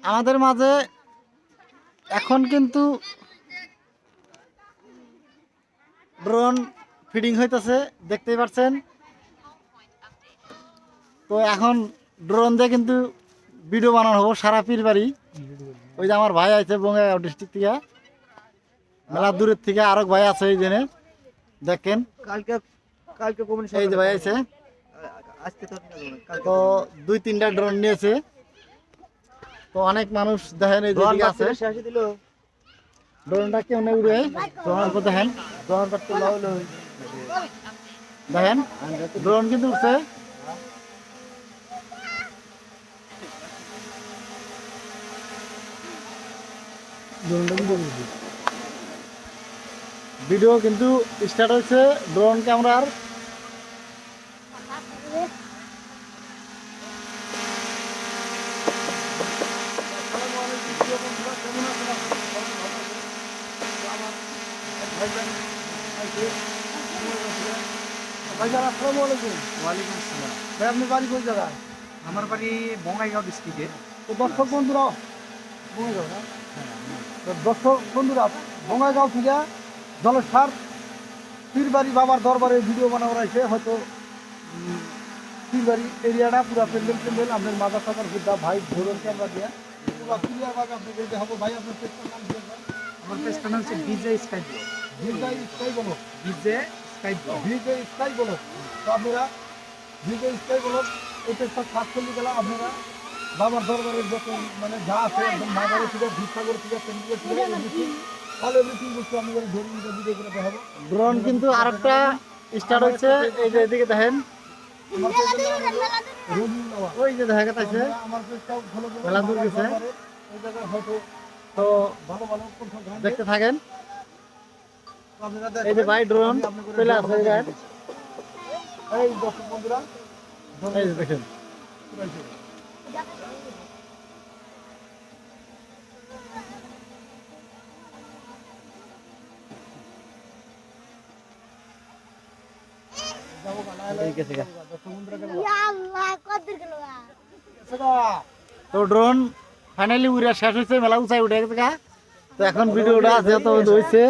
আমাদের মাঝে এখন কিন্তু ড্রোন ফিডিং হইতেছে, দেখতেই পাচ্ছেন। তো এখন ড্রোন দিয়ে কিন্তু ভিডিও বানানো হবো সারা পীরবাড়ি। ওই যে আমার ভাই আছে বঙ্গাইগাঁও ডিস্ট্রিক্ট থেকে, মেলা দূরের থেকে আরো ভাই আছে এই জেনে দেখেন। এই যে ভাই আছে, তো 2-3টা ড্রোন নিয়েছে। তো অনেক মানুষ দেখেন এই যে আছে। ড্রোনটা কেমনে উড়ে দেখেন, দেখেন ড্রোন কিন্তু উঠছে। ভিডিও কিন্তু স্টার্ট হয়েছে ড্রোন ক্যামেরার। আপনার বাড়ি কোন জায়গায়? আমার বাড়ি বঙ্গাইগাঁও ডিস্ট্রিক্টে। তো দর্শক বন্ধুরা, দর্শক বন্ধুরা বঙ্গাইগাঁও থেকে জলসার পীরবাড়ি বাবার দরবারে ভিডিও বানাবার আছে। হয়তো পীরবাড়ি এরিয়াটা পুরো প্যান্ডেল আপনার মাজার টাকার বুদ্ধা ভাই ধরুন ক্যামেরা দিয়ে পুরো ক্লিয়ার ভাবে আপনি বলতে হবে। ভাই আপনার পেজটার নাম কি? আমার পেজটার নাম হচ্ছে DJ sky blog. DJ sky বলো, DJ sky blog, DJ sky বলো। তো আপনারা ডিজে স্কাই বলো এই পেজটা সার্চ করলে গেলে আপনারা বাবার দরবারের যত মানে যা আছে একদম মাজারের থেকে ভিক্ষাগর থেকে প্যান্ডেলের থেকে অল এভরিথিং বস্তু আমাদের ধরে নিতে ভিডিও করে দেখাবো। ড্রোন কিন্তু আরেকটা স্টার্ট হচ্ছে। এই যে এদিকে দেখেন, ওই যে দেখা যাচ্ছে মেলা দূর গেছে। তো দেখতে থাকেন। এই যে ভাই ড্রোন চলে আসে, এই দর্শক বন্ধুরা এই যে দেখেন। তো ড্রোন ফাইনালি উড়ে শেষ হয়েছে, মেলা উঁচাই উঠে গেছে। তো এখন ভিডিওটা যেহেতু হয়েছে